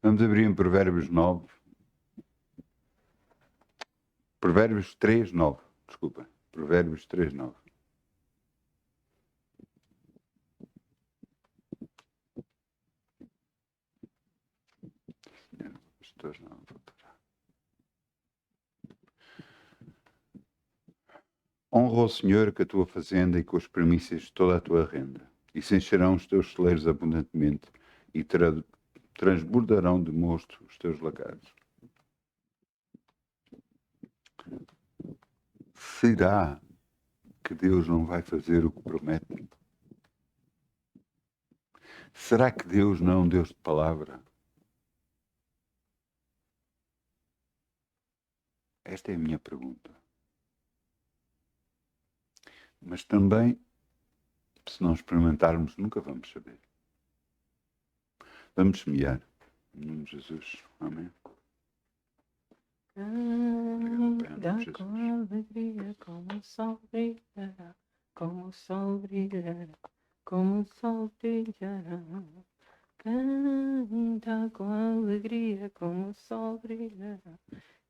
Vamos abrir em Provérbios 9. Provérbios 3:9. Desculpa. Provérbios 3:9. Honra ao Senhor com a tua fazenda e com as primícias de toda a tua renda, e se encherão os teus celeiros abundantemente, e transbordarão de mosto os teus lagares. Será que Deus não vai fazer o que promete? Será que Deus não é um Deus de palavra? Esta é a minha pergunta. Mas também, se não experimentarmos, nunca vamos saber. Vamos semear. Em nome de Jesus. Amém. Dá com alegria como o sol brilhará, como o sol brilhará, como o sol brilhará. Canta com alegria como o sol brilhará,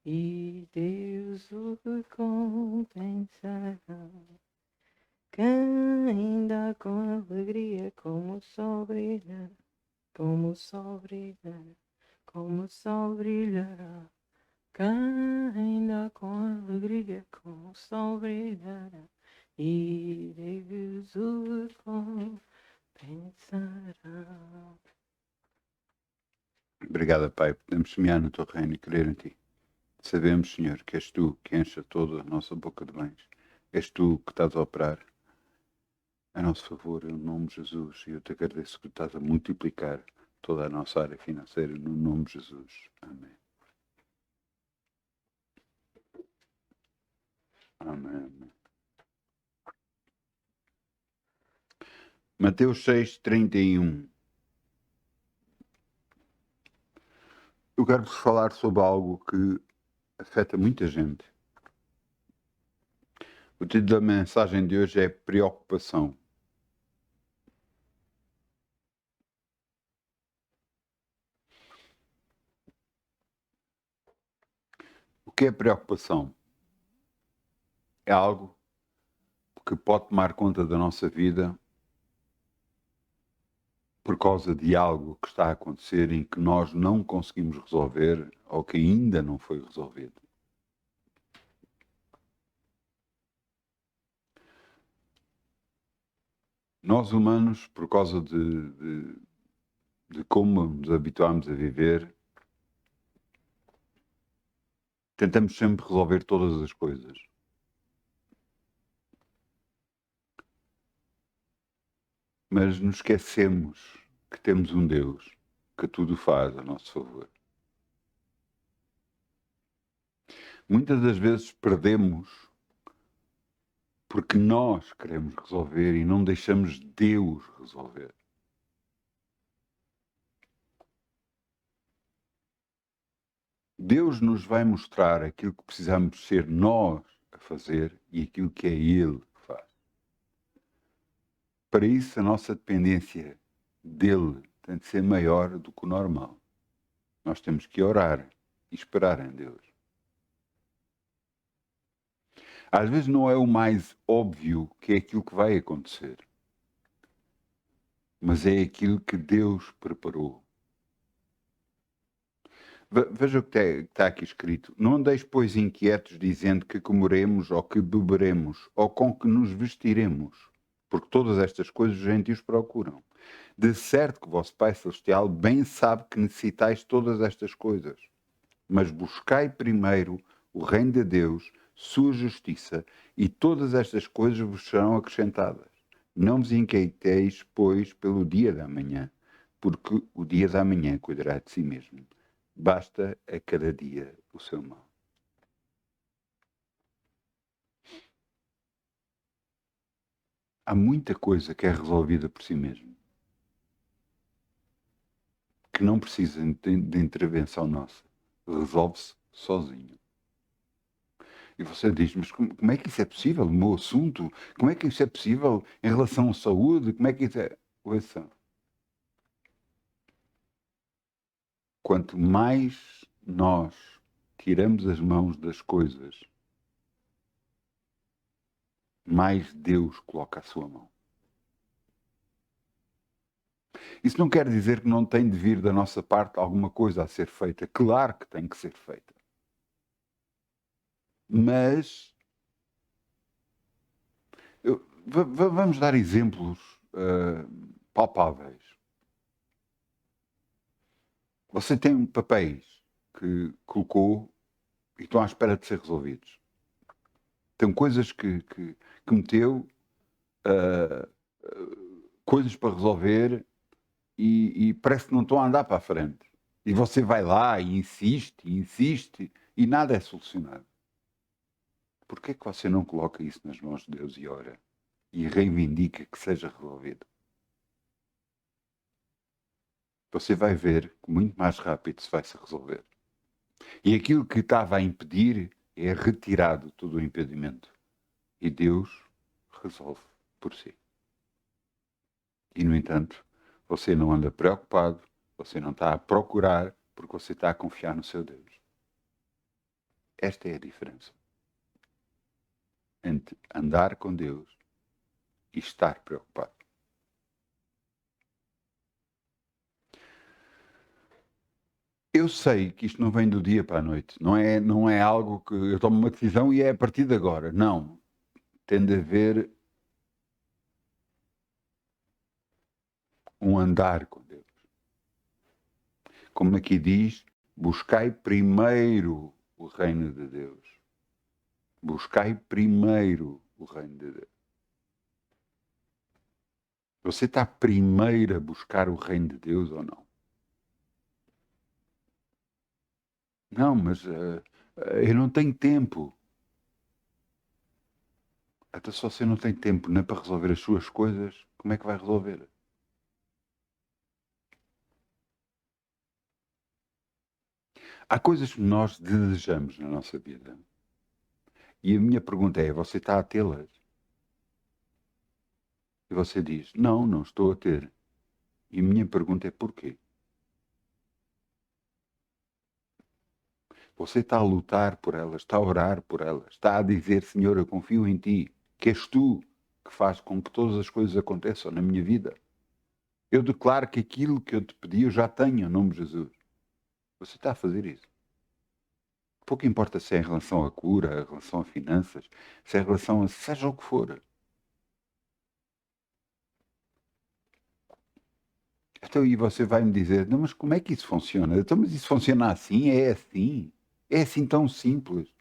e Deus o recompensará. Canta com alegria como o sol brilhará, como o sol brilhará, como o sol brilhará. Ainda com alegria, com o sol brilhará, e Deus o recompensará. Obrigado, Pai. Podemos semear no teu reino e crer em ti. Sabemos, Senhor, que és tu que enche toda a nossa boca de bens. És tu que estás a operar a nosso favor, em nome de Jesus. E eu te agradeço que estás a multiplicar toda a nossa área financeira, no nome de Jesus. Amém. Amém, amém. Mateus 6:31. Eu quero-vos falar sobre algo que afeta muita gente. O título da mensagem de hoje é Preocupação. O que é preocupação? É algo que pode tomar conta da nossa vida por causa de algo que está a acontecer em que nós não conseguimos resolver ou que ainda não foi resolvido. Nós humanos, por causa de como nos habituámos a viver, tentamos sempre resolver todas as coisas. Mas nos esquecemos que temos um Deus que tudo faz a nosso favor. Muitas das vezes perdemos porque nós queremos resolver e não deixamos Deus resolver. Deus nos vai mostrar aquilo que precisamos ser nós a fazer e aquilo que é Ele que faz. Para isso, a nossa dependência dele tem de ser maior do que o normal. Nós temos que orar e esperar em Deus. Às vezes não é o mais óbvio que é aquilo que vai acontecer, mas é aquilo que Deus preparou. Veja o que está aqui escrito. Não andeis, pois, inquietos, dizendo que comeremos, ou que beberemos, ou com que nos vestiremos, porque todas estas coisas os gentios procuram. De certo que o vosso Pai Celestial bem sabe que necessitais todas estas coisas. Mas buscai primeiro o reino de Deus, sua justiça, e todas estas coisas vos serão acrescentadas. Não vos inquieteis, pois, pelo dia da manhã, porque o dia da manhã cuidará de si mesmo. Basta a cada dia o seu mal. Há muita coisa que é resolvida por si mesmo, que não precisa de intervenção nossa. Resolve-se sozinho. E você diz, mas como é que isso é possível? O meu assunto? Como é que isso é possível em relação à saúde? Como é que isso é? Ouça. quanto mais nós tiramos as mãos das coisas, mais Deus coloca a sua mão. Isso não quer dizer que não tem de vir da nossa parte alguma coisa a ser feita. Claro que tem que ser feita. Mas vamos dar exemplos palpáveis. Você tem papéis que colocou e estão à espera de ser resolvidos. Tem coisas que meteu, coisas para resolver e parece que não estão a andar para a frente. E você vai lá e insiste e nada é solucionado. Por que é que você não coloca isso nas mãos de Deus e ora? E reivindica que seja resolvido? Você vai ver que muito mais rápido se vai se resolver. E aquilo que estava a impedir é retirado todo o impedimento. E Deus resolve por si. E, no entanto, você não anda preocupado, você não está a procurar, porque você está a confiar no seu Deus. Esta é a diferença entre andar com Deus e estar preocupado. Eu sei que isto não vem do dia para a noite. Não é algo que eu tomo uma decisão e é a partir de agora. Não. Tem de haver um andar com Deus. Como aqui diz, buscai primeiro o reino de Deus. Buscai primeiro o reino de Deus. Você está primeiro a buscar o reino de Deus ou não? Não, mas eu não tenho tempo. Até se você não tem tempo nem para resolver as suas coisas, como é que vai resolver? Há coisas que nós desejamos na nossa vida. E a minha pergunta é, você está a tê-las? E você diz, não estou a ter. E a minha pergunta é, porquê? Você está a lutar por elas, está a orar por elas, está a dizer, Senhor, eu confio em Ti, que és Tu que faz com que todas as coisas aconteçam na minha vida. Eu declaro que aquilo que eu te pedi eu já tenho, em nome de Jesus. Você está a fazer isso. Pouco importa se é em relação à cura, em relação a finanças, se é em relação a seja o que for. Então, aí você vai me dizer, não, mas como é que isso funciona? Então, mas isso funciona assim? É assim? É assim tão simples?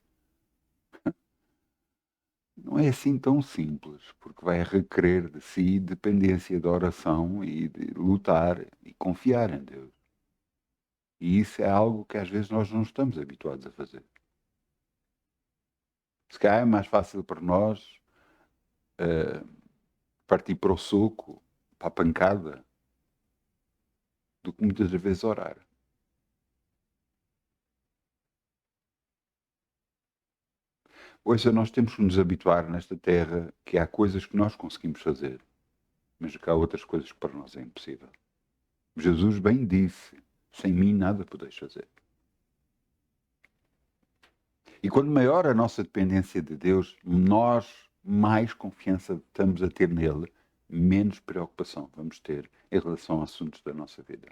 Não é assim tão simples, porque vai requerer de si dependência da oração e de lutar e confiar em Deus. E isso é algo que às vezes nós não estamos habituados a fazer. Se calhar é mais fácil para nós partir para o soco, para a pancada, do que muitas vezes orar. Ouça, nós temos que nos habituar nesta terra que há coisas que nós conseguimos fazer, mas que há outras coisas que para nós é impossível. Jesus bem disse, sem mim nada podeis fazer. E quando maior a nossa dependência de Deus, nós mais confiança estamos a ter nele, menos preocupação vamos ter em relação a assuntos da nossa vida.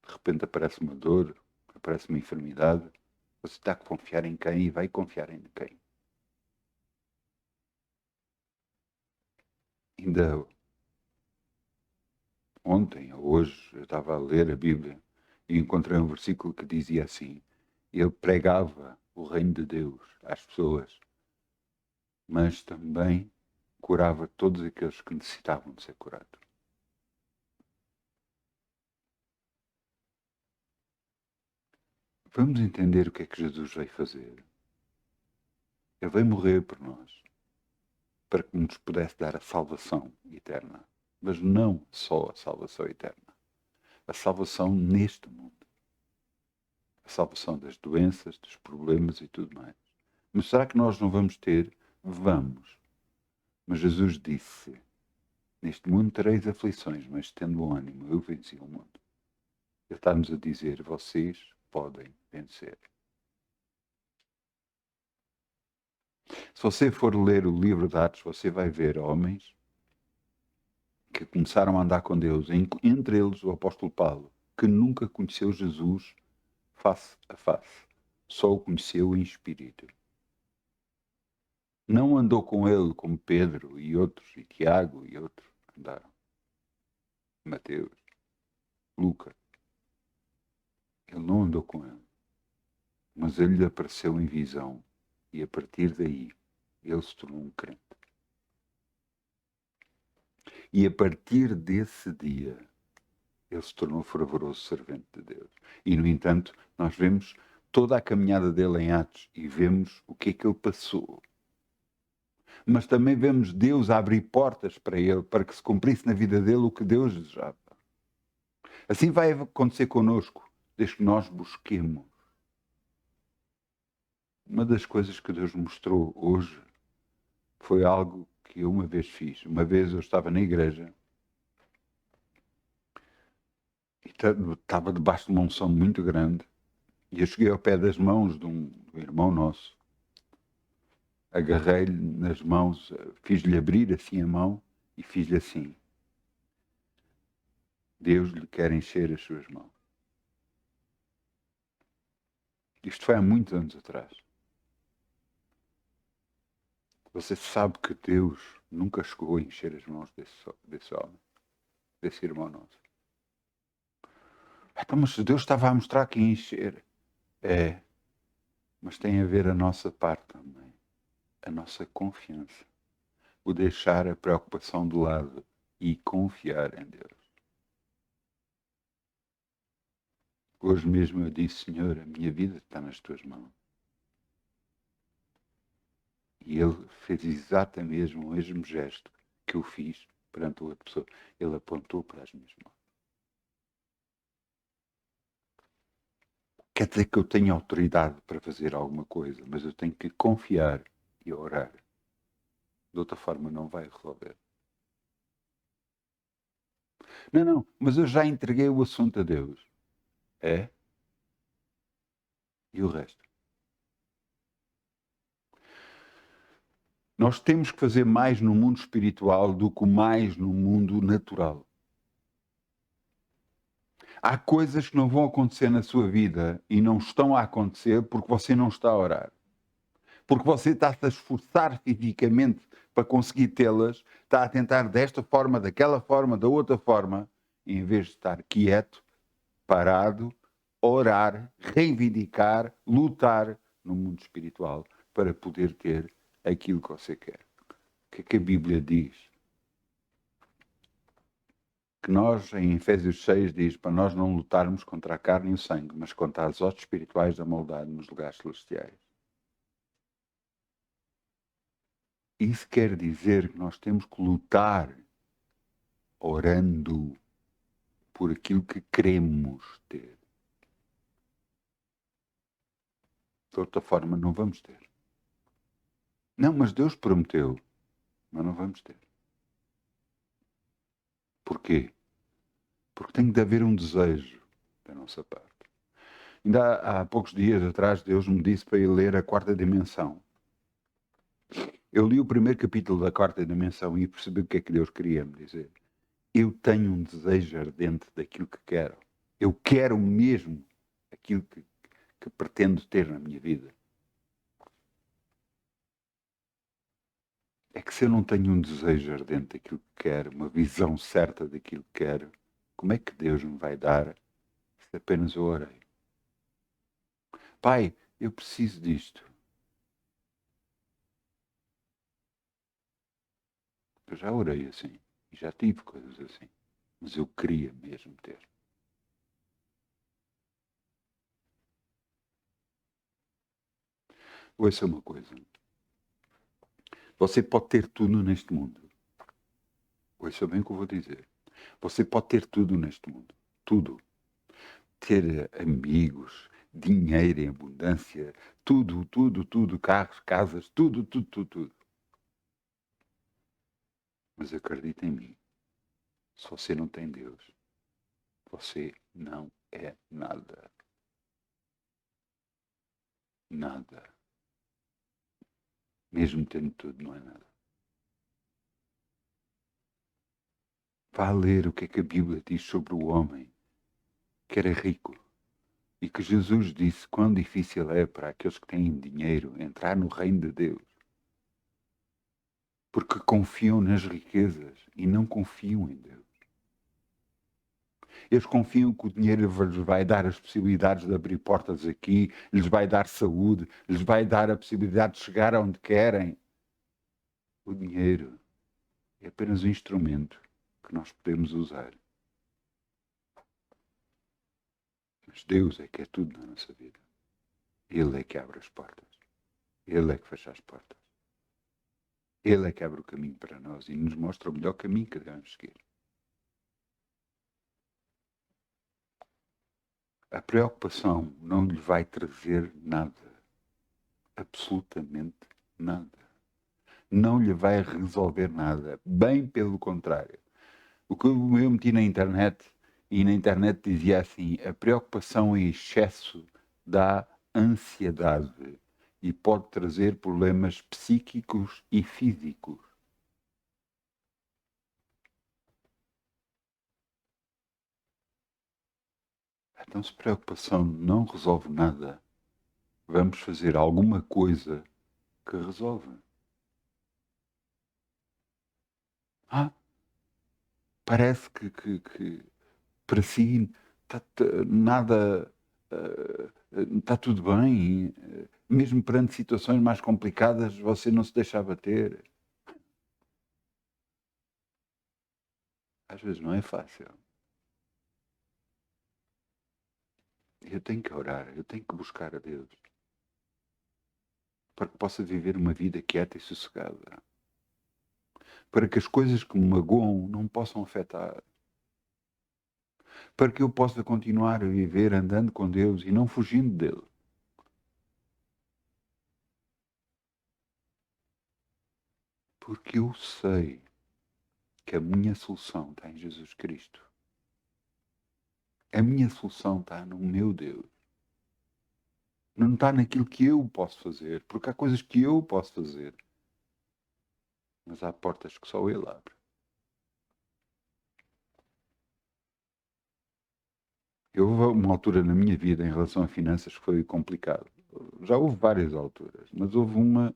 De repente aparece uma dor, aparece uma enfermidade, você está a confiar em quem e vai confiar em quem? Ainda ontem ou hoje eu estava a ler a Bíblia e encontrei um versículo que dizia assim: ele pregava o reino de Deus às pessoas, mas também curava todos aqueles que necessitavam de ser curados. Vamos entender o que é que Jesus veio fazer. Ele veio morrer por nós, para que nos pudesse dar a salvação eterna. Mas não só a salvação eterna. A salvação neste mundo. A salvação das doenças, dos problemas e tudo mais. Mas será que nós não vamos ter? Vamos. Mas Jesus disse, neste mundo tereis aflições, mas tendo bom ânimo, eu venci o mundo. Ele está-nos a dizer, vocês podem vencer. Se você for ler o livro de Atos, você vai ver homens que começaram a andar com Deus, entre eles o apóstolo Paulo, que nunca conheceu Jesus face a face, só o conheceu em espírito. Não andou com ele como Pedro e outros, e Tiago e outros andaram. Mateus, Lucas. Ele não andou com ele, mas ele lhe apareceu em visão e a partir daí ele se tornou um crente. E a partir desse dia ele se tornou fervoroso servente de Deus. E, no entanto, nós vemos toda a caminhada dele em Atos e vemos o que é que ele passou. Mas também vemos Deus abrir portas para ele, para que se cumprisse na vida dele o que Deus desejava. Assim vai acontecer connosco, desde que nós busquemos. Uma das coisas que Deus mostrou hoje foi algo que eu uma vez fiz. Uma vez eu estava na igreja e estava debaixo de uma unção muito grande e eu cheguei ao pé das mãos de um irmão nosso, agarrei-lhe nas mãos, fiz-lhe abrir assim a mão e fiz-lhe assim: Deus lhe quer encher as suas mãos. Isto foi há muitos anos atrás. Você sabe que Deus nunca chegou a encher as mãos desse homem, desse irmão nosso. Então, mas Deus estava a mostrar que ia encher. É, mas tem a ver a nossa parte também. A nossa confiança. O deixar a preocupação de lado e confiar em Deus. Hoje mesmo eu disse, Senhor, a minha vida está nas tuas mãos. E ele fez exatamente o mesmo gesto que eu fiz perante outra pessoa. Ele apontou para as minhas mãos. Quer dizer que eu tenho autoridade para fazer alguma coisa, mas eu tenho que confiar e orar. De outra forma não vai resolver. Não, mas eu já entreguei o assunto a Deus. É? E o resto? Nós temos que fazer mais no mundo espiritual do que mais no mundo natural. Há coisas que não vão acontecer na sua vida e não estão a acontecer porque você não está a orar. Porque você está-se a esforçar fisicamente para conseguir tê-las, está a tentar desta forma, daquela forma, da outra forma, em vez de estar quieto, parado, orar, reivindicar, lutar no mundo espiritual para poder ter aquilo que você quer. O que é que a Bíblia diz? Que nós, em Efésios 6, diz para nós não lutarmos contra a carne e o sangue, mas contra as hostes espirituais da maldade nos lugares celestiais. Isso quer dizer que nós temos que lutar orando por aquilo que queremos ter. De outra forma, não vamos ter. Não, mas Deus prometeu, mas não vamos ter. Porquê? Porque tem de haver um desejo da nossa parte. Ainda há poucos dias atrás, Deus me disse para ir ler a Quarta Dimensão. Eu li o primeiro capítulo da Quarta Dimensão e percebi o que é que Deus queria me dizer. Eu tenho um desejo ardente daquilo que quero. Eu quero mesmo aquilo que pretendo ter na minha vida. É que se eu não tenho um desejo ardente daquilo que quero, uma visão certa daquilo que quero, como é que Deus me vai dar se apenas eu orei? Pai, eu preciso disto. Eu já orei assim. E já tive coisas assim. Mas eu queria mesmo ter. Ouça uma coisa. Você pode ter tudo neste mundo. Ouça bem o que eu vou dizer. Você pode ter tudo neste mundo. Tudo. Ter amigos, dinheiro em abundância, tudo, tudo, tudo, carros, casas, tudo, tudo, tudo, tudo. Mas acredita em mim. Se você não tem Deus, você não é nada. Nada. Mesmo tendo tudo, não é nada. Vá ler o que é que a Bíblia diz sobre o homem que era rico e que Jesus disse quão difícil é para aqueles que têm dinheiro entrar no reino de Deus. Porque confiam nas riquezas e não confiam em Deus. Eles confiam que o dinheiro lhes vai dar as possibilidades de abrir portas aqui, lhes vai dar saúde, lhes vai dar a possibilidade de chegar aonde querem. O dinheiro é apenas um instrumento que nós podemos usar. Mas Deus é que é tudo na nossa vida. Ele é que abre as portas. Ele é que fecha as portas. Ele é que abre o caminho para nós e nos mostra o melhor caminho que devemos seguir. A preocupação não lhe vai trazer nada. Absolutamente nada. Não lhe vai resolver nada. Bem pelo contrário. O que eu meti na internet, e na internet dizia assim, a preocupação em excesso dá ansiedade e pode trazer problemas psíquicos e físicos. Então, se preocupação não resolve nada, vamos fazer alguma coisa que resolve. Ah, parece que para si nada está tudo bem. Mesmo perante situações mais complicadas, você não se deixa abater. Às vezes não é fácil. Eu tenho que orar, eu tenho que buscar a Deus para que possa viver uma vida quieta e sossegada. Para que as coisas que me magoam não possam afetar. Para que eu possa continuar a viver andando com Deus e não fugindo dele. Porque eu sei que a minha solução está em Jesus Cristo. A minha solução está no meu Deus. Não está naquilo que eu posso fazer, porque há coisas que eu posso fazer. Mas há portas que só Ele abre. Houve uma altura na minha vida em relação a finanças que foi complicado. Já houve várias alturas, mas houve uma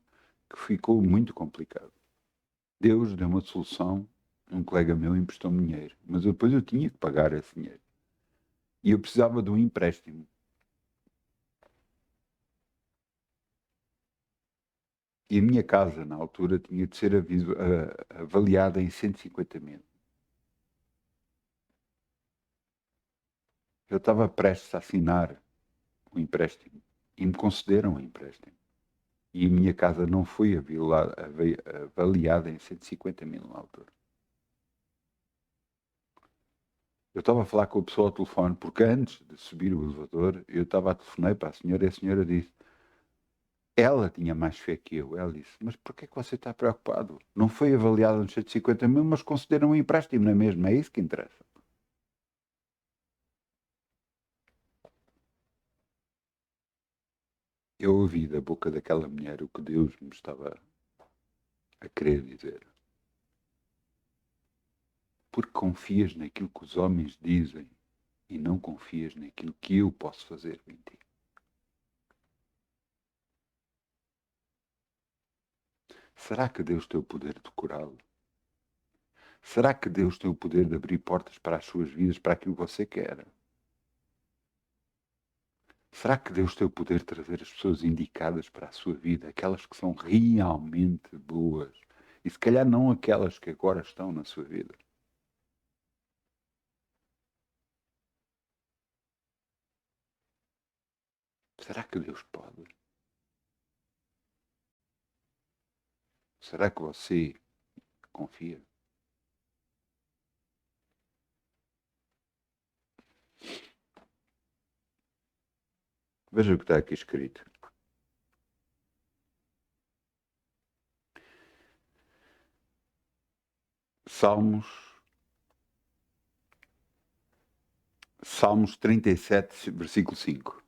que ficou muito complicado. Deus deu uma solução, um colega meu emprestou-me dinheiro, mas depois eu tinha que pagar esse dinheiro. E eu precisava de um empréstimo. E a minha casa, na altura, tinha de ser avaliada em 150 mil. Eu estava prestes a assinar o empréstimo e me concederam o empréstimo. E a minha casa não foi avaliada em 150 mil na altura. Eu estava a falar com a pessoa ao telefone, porque antes de subir o elevador, eu estava a telefonar para a senhora e a senhora disse, ela tinha mais fé que eu. Ela disse, mas porquê é que você está preocupado? Não foi avaliado nos 150 mil, mas concederam um empréstimo, não é mesmo? É isso que interessa. Eu ouvi da boca daquela mulher o que Deus me estava a querer dizer. Porque confias naquilo que os homens dizem e não confias naquilo que eu posso fazer em ti. Será que Deus tem o poder de curá-lo? Será que Deus tem o poder de abrir portas para as suas vidas, para aquilo que você quer? Será que Deus tem o poder de trazer as pessoas indicadas para a sua vida, aquelas que são realmente boas, e se calhar não aquelas que agora estão na sua vida? Será que Deus pode? Será que você confia? Veja o que está aqui escrito. Salmos Salmos 37, versículo 5.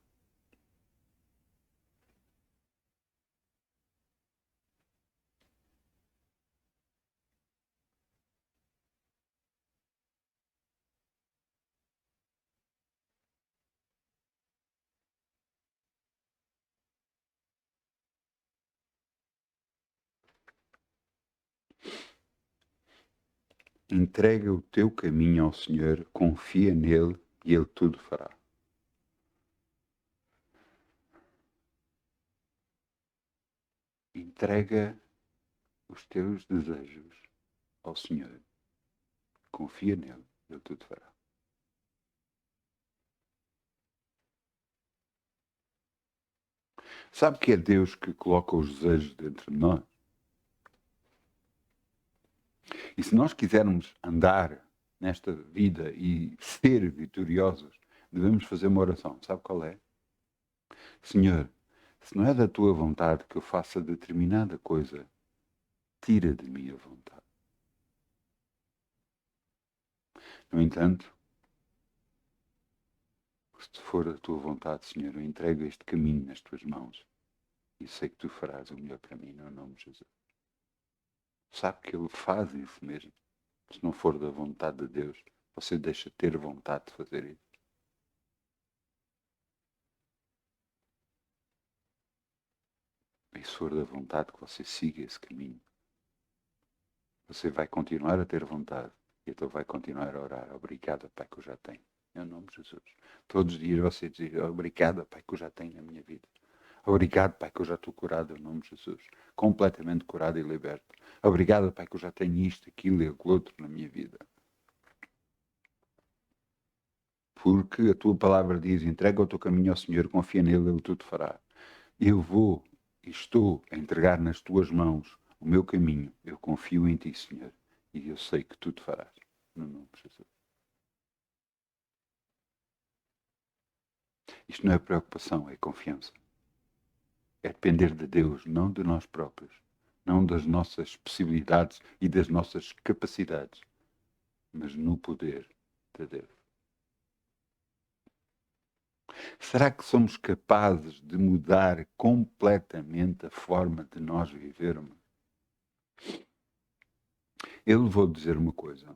Entrega o teu caminho ao Senhor, confia nele e ele tudo fará. Entrega os teus desejos ao Senhor, confia nele, ele tudo fará. Sabe que é Deus que coloca os desejos dentro de nós? E se nós quisermos andar nesta vida e ser vitoriosos, devemos fazer uma oração. Sabe qual é? Senhor, se não é da tua vontade que eu faça determinada coisa, tira de mim a vontade. No entanto, se for a tua vontade, Senhor, eu entrego este caminho nas tuas mãos e sei que tu farás o melhor para mim, no nome de Jesus. Sabe que ele faz isso mesmo. Se não for da vontade de Deus, você deixa de ter vontade de fazer isso. E se for da vontade que você siga esse caminho, você vai continuar a ter vontade e então vai continuar a orar. Obrigado, Pai, que eu já tenho. Em nome de Jesus. Todos os dias você diz, obrigado, Pai, que eu já tenho na minha vida. Obrigado, Pai, que eu já estou curado em nome de Jesus. Completamente curado e liberto. Obrigado, Pai, que eu já tenho isto, aquilo e aquilo outro na minha vida. Porque a tua palavra diz, entrega o teu caminho ao Senhor, confia nele, ele tudo fará. Eu vou e estou a entregar nas tuas mãos o meu caminho. Eu confio em ti, Senhor, e eu sei que tu te farás. No nome de Jesus. Isto não é preocupação, é confiança. É depender de Deus, não de nós próprios. Não das nossas possibilidades e das nossas capacidades, mas no poder de Deus. Será que somos capazes de mudar completamente a forma de nós vivermos? Eu vou dizer uma coisa.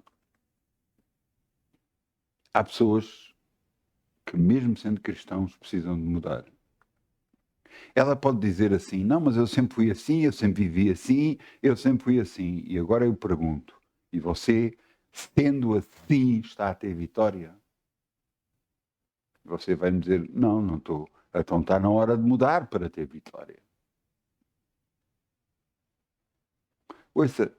Há pessoas que, mesmo sendo cristãos, precisam de mudar. Ela pode dizer assim, não, mas eu sempre fui assim, eu sempre vivi assim, eu sempre fui assim. E agora eu pergunto, e você, sendo assim, está a ter vitória? Você vai me dizer, não, não estou. Então está na hora de mudar para ter vitória. Ouça,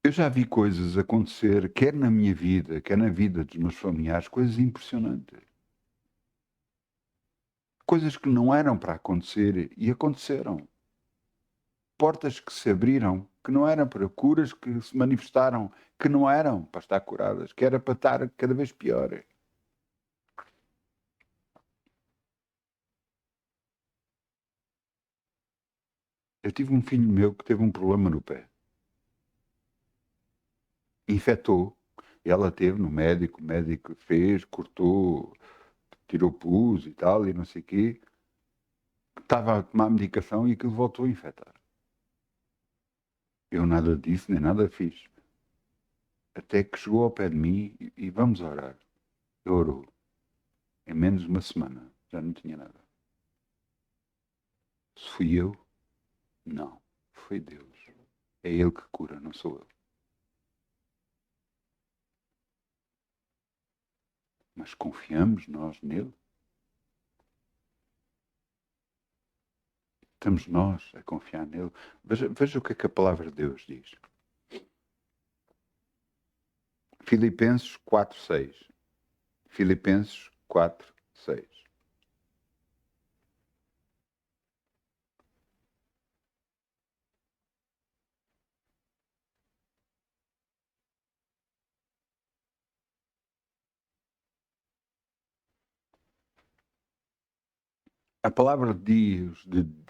eu já vi coisas acontecer, quer na minha vida, quer na vida dos meus familiares, coisas impressionantes. Coisas que não eram para acontecer e aconteceram. Portas que se abriram, que não eram para curas que se manifestaram, que não eram para estar curadas, que era para estar cada vez pior. Eu tive um filho meu que teve um problema no pé. Infectou. Ela teve no médico, o médico fez, cortou, tirou pus e tal, e não sei o quê. Estava a tomar medicação e aquilo voltou a infectar. Eu nada disse, nem nada fiz. Até que chegou ao pé de mim e vamos orar. Eu orou. Em menos de uma semana, já não tinha nada. Se fui eu? Não. Foi Deus. É Ele que cura, não sou eu. Mas confiamos nós nele? Estamos nós a confiar nele? Veja o que é que a palavra de Deus diz. Filipenses 4:6. Filipenses 4:6. A palavra de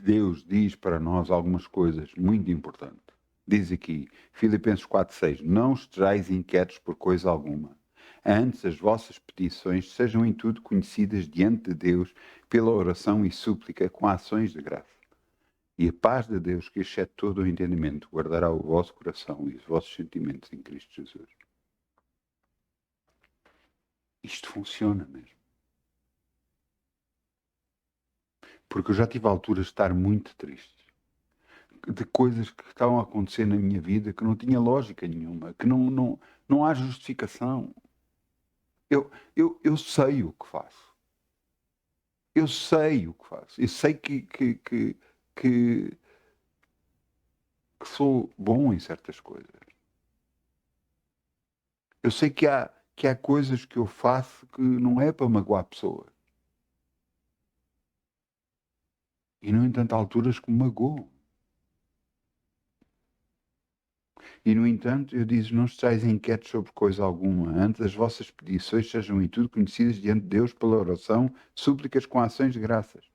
Deus diz para nós algumas coisas muito importantes. Diz aqui, Filipenses 4:6, não estejais inquietos por coisa alguma, Antes, as vossas petições sejam em tudo conhecidas diante de Deus pela oração e súplica com ações de graça. E a paz de Deus, que excede todo o entendimento, guardará o vosso coração e os vossos sentimentos em Cristo Jesus. Isto funciona mesmo. Porque eu já tive alturas de estar muito triste. De coisas que estavam a acontecer na minha vida que não tinha lógica nenhuma, que não há justificação. Eu sei o que faço. Eu sei o que faço. Eu sei que sou bom em certas coisas. Eu sei que há coisas que eu faço que não é para magoar pessoas. E, no entanto, há alturas que me magoam. E, no entanto, eu digo, não estejais inquietos sobre coisa alguma. Antes, as vossas petições sejam em tudo conhecidas diante de Deus pela oração, súplicas com ações de graças.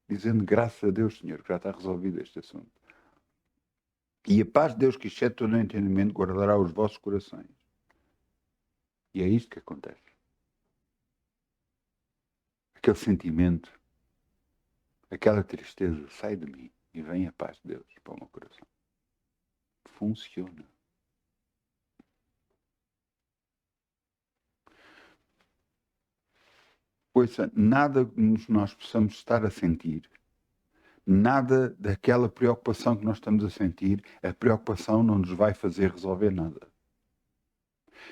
Dizendo, graças a Deus, Senhor, que já está resolvido este assunto. E a paz de Deus, que excede todo o entendimento, guardará os vossos corações. E é isto que acontece. Aquele sentimento, aquela tristeza sai de mim e vem a paz de Deus para o meu coração. Funciona. Ouça, nada que nós possamos estar a sentir, nada daquela preocupação que nós estamos a sentir, a preocupação não nos vai fazer resolver nada.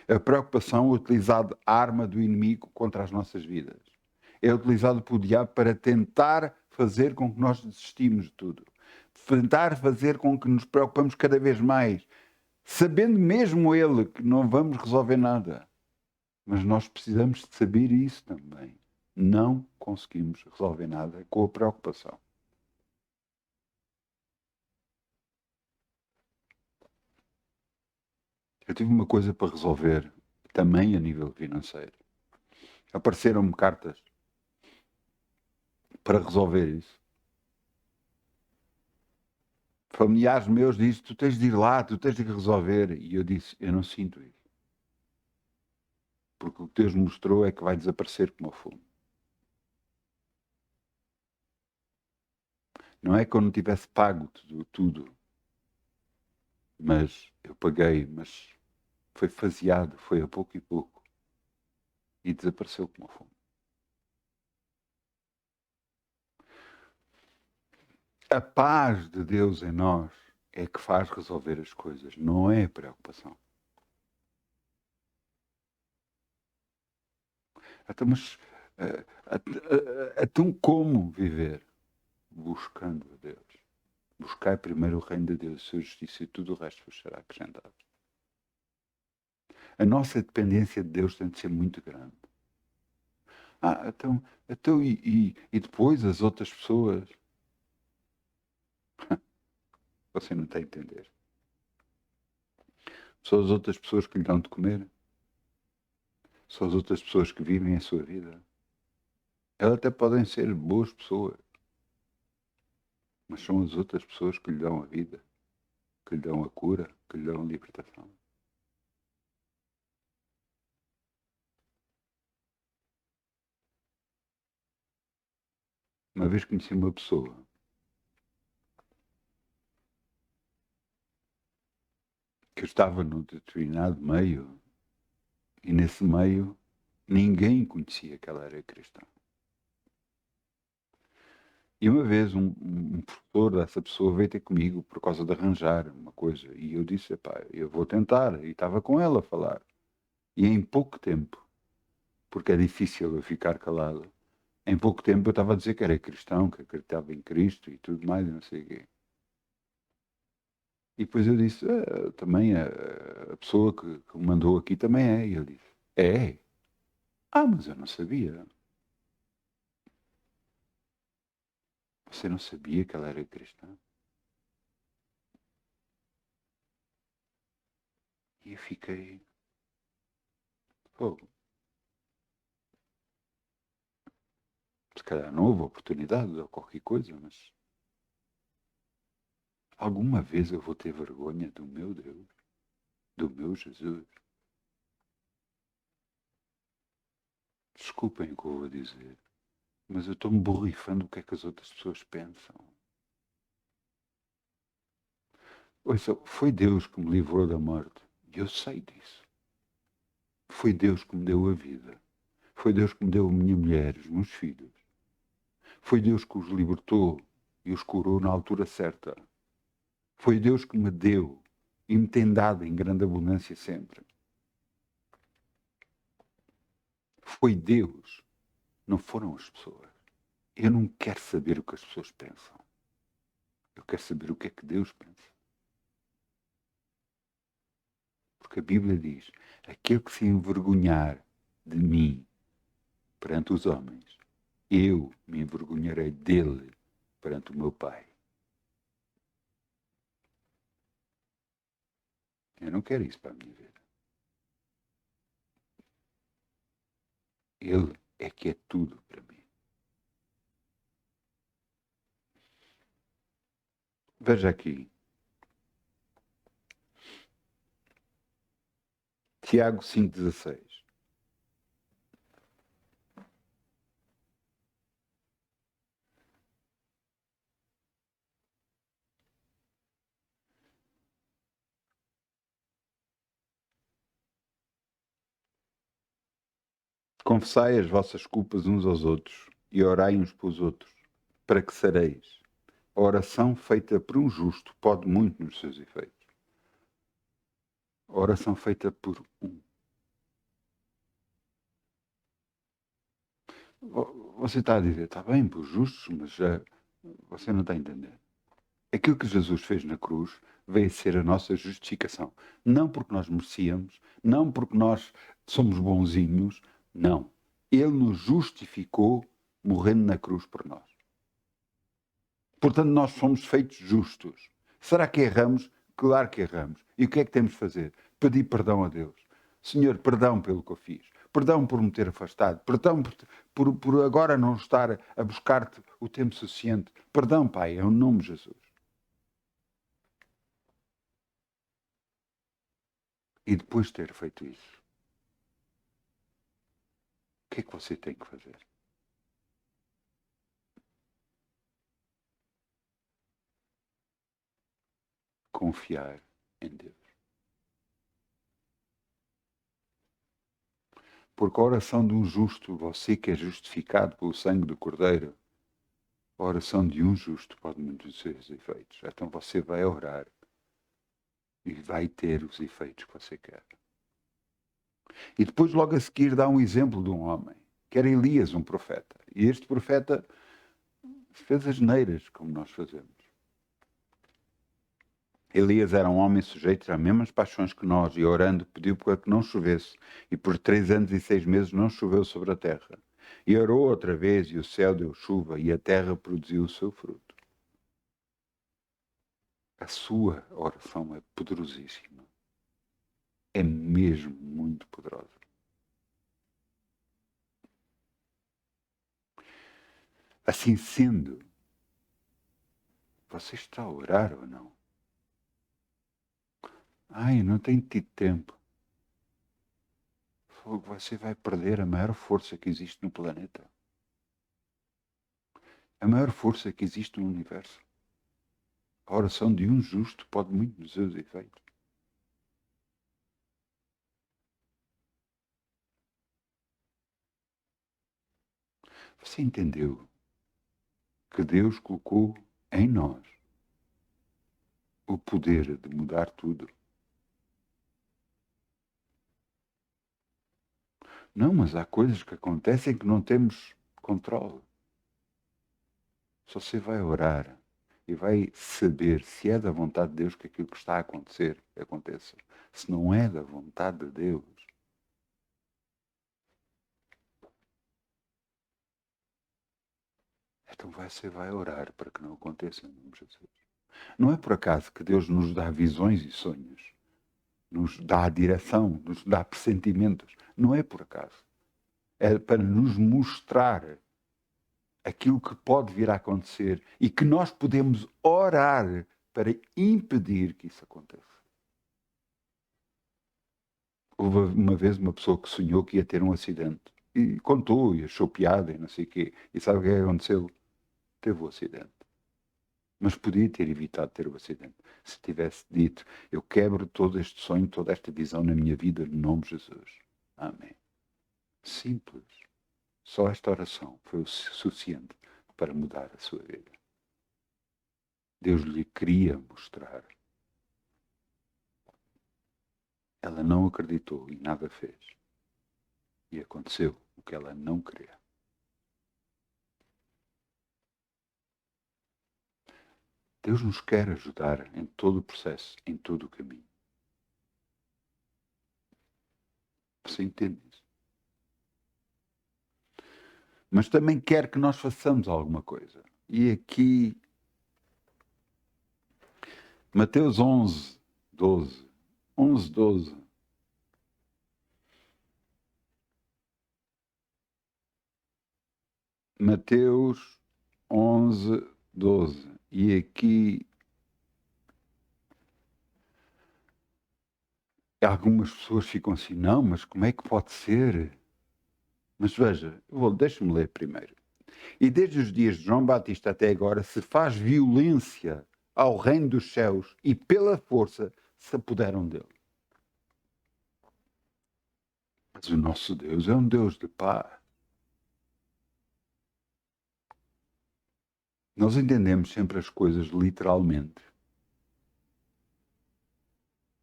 A preocupação é utilizada arma do inimigo contra as nossas vidas. É utilizado pelo diabo para tentar fazer com que nós desistimos de tudo. Tentar fazer com que nos preocupamos cada vez mais, sabendo mesmo ele que não vamos resolver nada. Mas nós precisamos de saber isso também. Não conseguimos resolver nada com a preocupação. Eu tive uma coisa para resolver, também a nível financeiro. Apareceram-me cartas para resolver isso. Familiares meus dizem, tu tens de ir lá, tu tens de resolver. E eu disse, eu não sinto isso. Porque o que Deus mostrou é que vai desaparecer como a fumo. Não é que eu não tivesse pago tudo. Mas eu paguei, mas foi faseado, foi a pouco e pouco. E desapareceu como a fumo. A paz de Deus em nós é que faz resolver as coisas, não é a preocupação. Mas então como viver? Buscando a Deus. Buscar primeiro o reino de Deus, a sua justiça, e tudo o resto vos será acrescentado. A nossa dependência de Deus tem de ser muito grande. E depois as outras pessoas? Você não está a entender. São as outras pessoas que lhe dão de comer. São as outras pessoas que vivem a sua vida. Elas até podem ser boas pessoas. Mas são as outras pessoas que lhe dão a vida, que lhe dão a cura, que lhe dão a libertação. Uma vez conheci uma pessoa que estava num determinado meio e nesse meio ninguém conhecia que ela era cristã. E uma vez um professor dessa pessoa veio ter comigo por causa de arranjar uma coisa e eu disse, eu vou tentar, e estava com ela a falar. E em pouco tempo, porque é difícil eu ficar calado, em pouco tempo eu estava a dizer que era cristão, que acreditava em Cristo e tudo mais, e não sei o quê. E depois eu disse, também a pessoa que me mandou aqui também é. E ele disse, é? Ah, mas eu não sabia. Você não sabia que ela era cristã? E eu fiquei, pô, se calhar não houve oportunidade ou qualquer coisa, mas alguma vez eu vou ter vergonha do meu Deus, do meu Jesus. Desculpem o que eu vou dizer, mas eu estou-me borrifando o que é que as outras pessoas pensam. Ouça, foi Deus que me livrou da morte. E eu sei disso. Foi Deus que me deu a vida. Foi Deus que me deu a minha mulher, os meus filhos. Foi Deus que os libertou e os curou na altura certa. Foi Deus que me deu e me tem dado em grande abundância sempre. Foi Deus, não foram as pessoas. Eu não quero saber o que as pessoas pensam. Eu quero saber o que é que Deus pensa. Porque a Bíblia diz, aquele que se envergonhar de mim perante os homens, eu me envergonharei dele perante o meu Pai. Eu não quero isso para a minha vida. Ele é que é tudo para mim. Veja aqui. Tiago 5,16. Confessai as vossas culpas uns aos outros e orai uns pelos outros, para que sareis. A oração feita por um justo pode muito nos seus efeitos. A oração feita por um. Você está a dizer, está bem, por justos, mas você não está a entender. Aquilo que Jesus fez na cruz veio ser a nossa justificação. Não porque nós merecíamos, não porque nós somos bonzinhos, não. Ele nos justificou morrendo na cruz por nós. Portanto, nós somos feitos justos. Será que erramos? Claro que erramos. E o que é que temos de fazer? Pedir perdão a Deus. Senhor, perdão pelo que eu fiz. Perdão por me ter afastado. Perdão por agora não estar a buscar-te o tempo suficiente. Perdão, Pai, é o nome de Jesus. E depois de ter feito isso, o que é que você tem que fazer? Confiar em Deus. Porque a oração de um justo, você que é justificado pelo sangue do Cordeiro, a oração de um justo pode muitos seus efeitos. Então você vai orar e vai ter os efeitos que você quer. E depois, logo a seguir, dá um exemplo de um homem, que era Elias, um profeta. E este profeta fez as neiras, como nós fazemos. Elias era um homem sujeito às mesmas paixões que nós, e orando pediu para que não chovesse. E por 3 anos e 6 meses não choveu sobre a terra. E orou outra vez, e o céu deu chuva, e a terra produziu o seu fruto. A sua oração é poderosíssima. É mesmo muito poderosa. Assim sendo, você está a orar ou não? Ai, não tenho tido tempo. Você vai perder a maior força que existe no planeta. A maior força que existe no universo. A oração de um justo pode muito nos seus efeitos. Você entendeu que Deus colocou em nós o poder de mudar tudo? Não, mas há coisas que acontecem que não temos controle. Só você vai orar e vai saber se é da vontade de Deus que aquilo que está a acontecer aconteça. Se não é da vontade de Deus, então você vai orar para que não aconteça em nome de Jesus. Não é por acaso que Deus nos dá visões e sonhos, nos dá a direção, nos dá pressentimentos. Não é por acaso. É para nos mostrar aquilo que pode vir a acontecer e que nós podemos orar para impedir que isso aconteça. Houve uma vez uma pessoa que sonhou que ia ter um acidente E contou, e achou piada, e não sei o quê. E sabe o que é que aconteceu? Teve o acidente. Mas podia ter evitado ter o acidente. Se tivesse dito, eu quebro todo este sonho, toda esta visão na minha vida, no nome de Jesus. Amém. Simples. Só esta oração foi o suficiente para mudar a sua vida. Deus lhe queria mostrar. Ela não acreditou e nada fez. E aconteceu o que ela não queria. Deus nos quer ajudar em todo o processo, em todo o caminho. Você entende isso? Mas também quer que nós façamos alguma coisa. E aqui, Mateus 11, 12. 11, 12. Mateus 11, 12. E aqui algumas pessoas ficam assim, não, mas como é que pode ser? Mas veja, deixa-me ler primeiro. E desde os dias de João Batista até agora se faz violência ao reino dos céus e pela força se apoderam dele. Mas o nosso Deus é um Deus de paz. Nós entendemos sempre as coisas literalmente.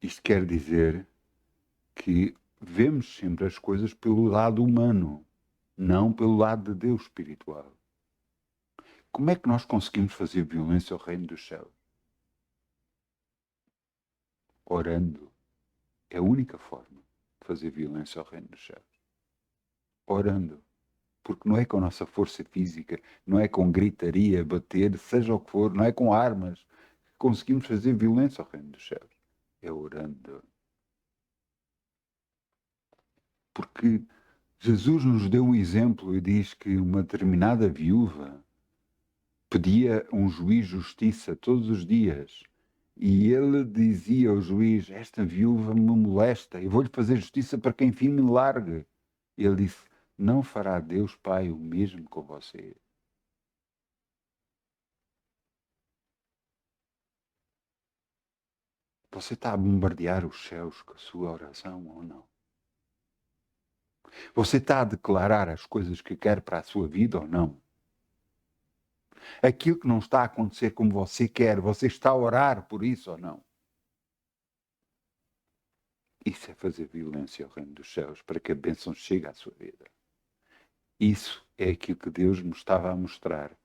Isto quer dizer que vemos sempre as coisas pelo lado humano, não pelo lado de Deus espiritual. Como é que nós conseguimos fazer violência ao reino dos céus? Orando. É a única forma de fazer violência ao reino dos céus. Orando. Porque não é com a nossa força física, não é com gritaria, bater, seja o que for, não é com armas que conseguimos fazer violência ao reino dos céus. É orando. Porque Jesus nos deu um exemplo e diz que uma determinada viúva pedia um juiz justiça todos os dias. E ele dizia ao juiz, esta viúva me molesta, eu vou-lhe fazer justiça para que enfim me largue. E ele disse, não fará Deus Pai o mesmo com você? Você está a bombardear os céus com a sua oração ou não? Você está a declarar as coisas que quer para a sua vida ou não? Aquilo que não está a acontecer como você quer, você está a orar por isso ou não? Isso é fazer violência ao reino dos céus para que a bênção chegue à sua vida. Isso é aquilo que Deus me estava a mostrar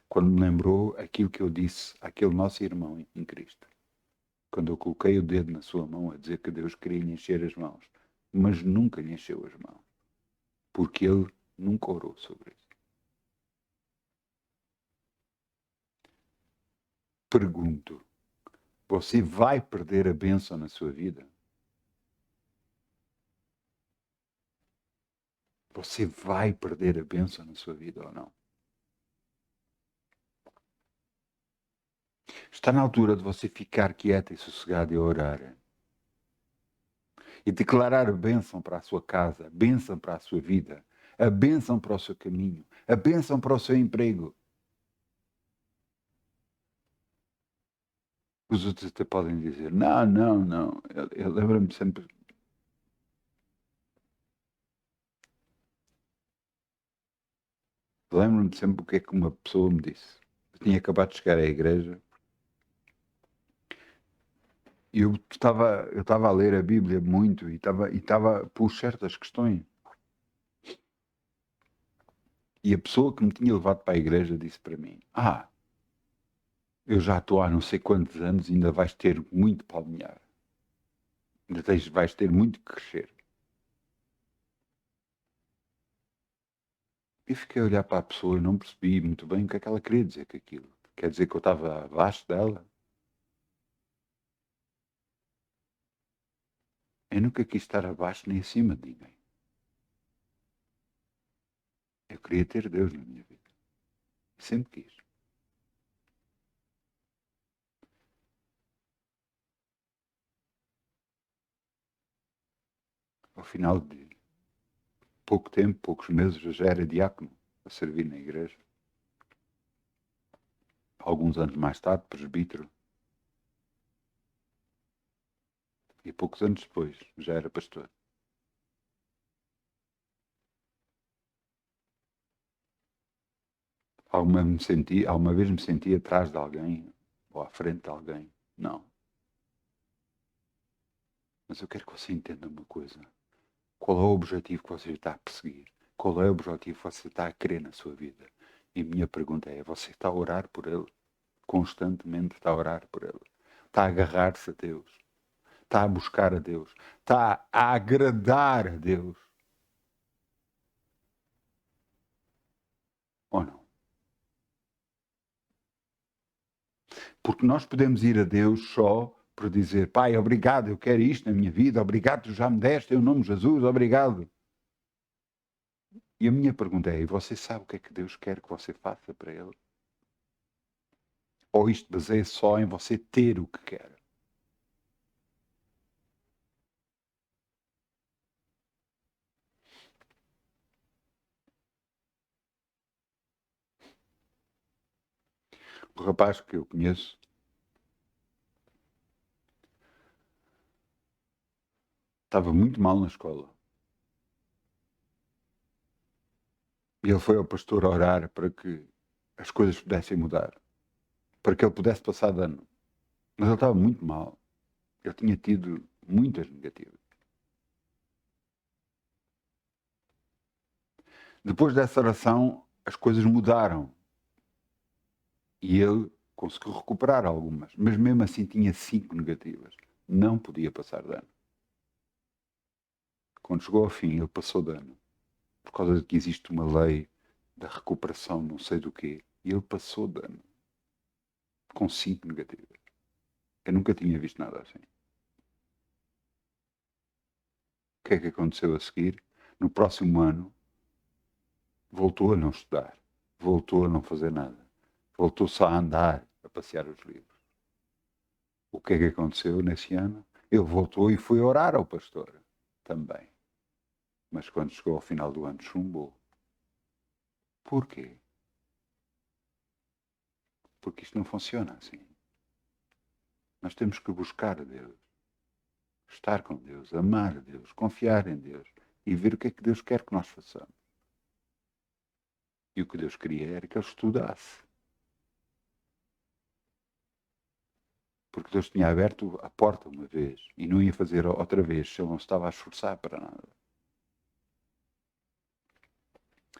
quando me lembrou aquilo que eu disse àquele nosso irmão em Cristo. Quando eu coloquei o dedo na sua mão a dizer que Deus queria lhe encher as mãos, mas nunca lhe encheu as mãos, porque ele nunca orou sobre isso. Pergunto, você vai perder a bênção na sua vida? Você vai perder a bênção na sua vida ou não? Está na altura de você ficar quieto e sossegado e orar. E declarar a bênção para a sua casa, a bênção para a sua vida, a bênção para o seu caminho, a bênção para o seu emprego. Os outros até podem dizer, não, não, não. Eu lembro-me sempre... Lembro-me sempre o que é que uma pessoa me disse. Eu tinha acabado de chegar à igreja e eu estava a ler a Bíblia muito e estava por certas questões. E a pessoa que me tinha levado para a igreja disse para mim, eu já estou há não sei quantos anos e ainda vais ter muito para alinhar. Ainda vais ter muito que crescer. E fiquei a olhar para a pessoa e não percebi muito bem o que é que ela queria dizer com aquilo. Quer dizer que eu estava abaixo dela? Eu nunca quis estar abaixo nem acima de ninguém. Eu queria ter Deus na minha vida. Sempre quis. Ao final de pouco tempo, poucos meses, eu já era diácono a servir na igreja. Alguns anos mais tarde, presbítero. E poucos anos depois, já era pastor. Alguma vez me senti atrás de alguém ou à frente de alguém? Não. Mas eu quero que você entenda uma coisa. Qual é o objetivo que você está a perseguir? Qual é o objetivo que você está a querer na sua vida? E a minha pergunta é, você está a orar por ele? Constantemente está a orar por ele? Está a agarrar-se a Deus? Está a buscar a Deus? Está a agradar a Deus? Ou não? Porque nós podemos ir a Deus só por dizer, Pai, obrigado, eu quero isto na minha vida, obrigado, tu já me deste, em nome de Jesus, obrigado. E a minha pergunta é, você sabe o que é que Deus quer que você faça para Ele? Ou isto baseia só em você ter o que quer? O rapaz que eu conheço estava muito mal na escola. E ele foi ao pastor orar para que as coisas pudessem mudar. Para que ele pudesse passar de ano. Mas ele estava muito mal. Ele tinha tido muitas negativas. Depois dessa oração, as coisas mudaram. E ele conseguiu recuperar algumas. Mas mesmo assim tinha 5 negativas. Não podia passar de ano. Quando chegou ao fim, ele passou de ano. Por causa de que existe uma lei da recuperação, não sei do quê. E ele passou de ano. Com 5 negativas. Eu nunca tinha visto nada assim. O que é que aconteceu a seguir? No próximo ano, voltou a não estudar. Voltou a não fazer nada. Voltou só a andar, a passear os livros. O que é que aconteceu nesse ano? Ele voltou e foi orar ao pastor. Também. Mas quando chegou ao final do ano, chumbou. Porquê? Porque isto não funciona assim. Nós temos que buscar a Deus. Estar com Deus, amar a Deus, confiar em Deus e ver o que é que Deus quer que nós façamos. E o que Deus queria era que ele estudasse. Porque Deus tinha aberto a porta uma vez e não ia fazer outra vez se ele não estava a esforçar para nada.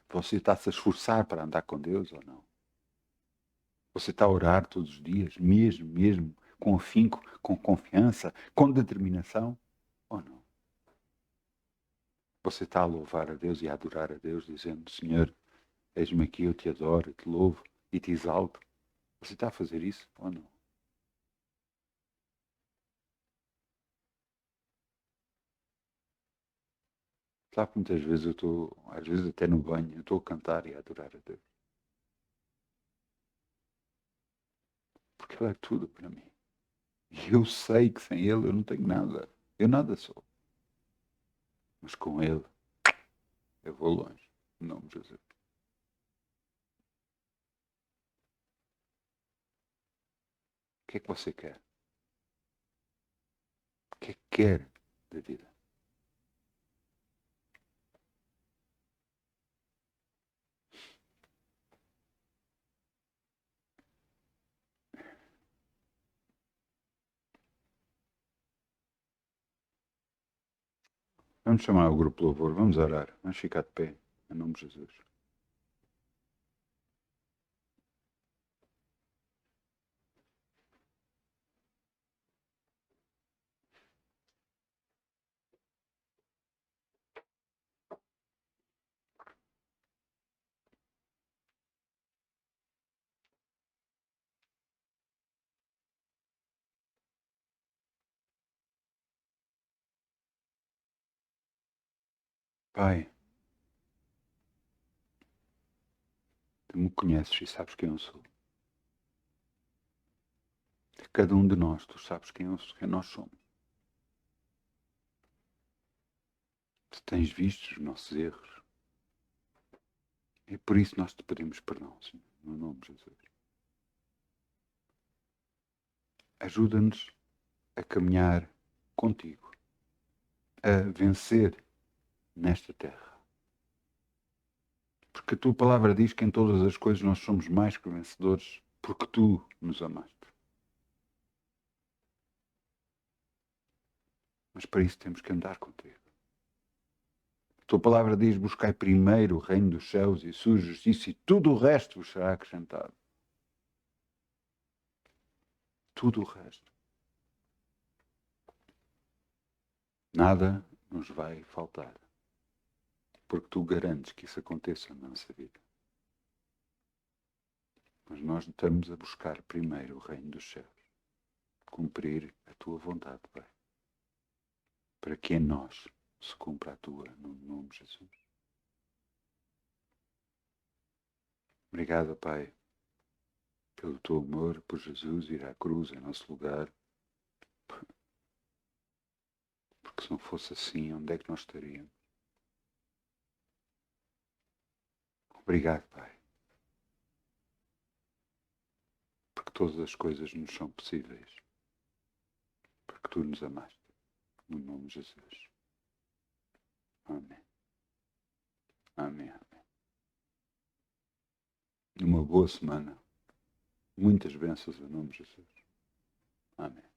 Você está-se a esforçar para andar com Deus ou não? Você está a orar todos os dias, mesmo, com afinco, com confiança, com determinação ou não? Você está a louvar a Deus e a adorar a Deus, dizendo, Senhor, eis-me aqui, eu te adoro, te louvo e te exalto. Você está a fazer isso ou não? Sabe que muitas vezes eu estou, às vezes até no banho, eu estou a cantar e a adorar a Deus. Porque Ele é tudo para mim. E eu sei que sem Ele eu não tenho nada. Eu nada sou. Mas com Ele eu vou longe. Em nome de Jesus. O que é que você quer? O que é que quer da vida? Vamos chamar o grupo Louvor, vamos orar, vamos ficar de pé, em nome de Jesus. Pai, tu me conheces e sabes quem eu sou. Cada um de nós, tu sabes quem nós somos. Tu tens visto os nossos erros, E por isso nós te pedimos perdão, Senhor, no nome de Jesus. Ajuda-nos a caminhar contigo, a vencer nesta terra. Porque a tua palavra diz que em todas as coisas nós somos mais que vencedores, porque tu nos amaste. Mas para isso temos que andar contigo. A tua palavra diz: buscai primeiro o reino dos céus e a sua justiça, e tudo o resto vos será acrescentado. Tudo o resto. Nada nos vai faltar. Porque tu garantes que isso aconteça na nossa vida. Mas nós estamos a buscar primeiro o reino dos céus. Cumprir a tua vontade, Pai. Para que em nós se cumpra a tua, no nome de Jesus. Obrigado, Pai, pelo teu amor, por Jesus ir à cruz em nosso lugar. Porque se não fosse assim, onde é que nós estaríamos? Obrigado, Pai. Porque todas as coisas nos são possíveis. Porque tu nos amaste. No nome de Jesus. Amém. Amém. Amém. Uma boa semana. Muitas bênçãos em nome de Jesus. Amém.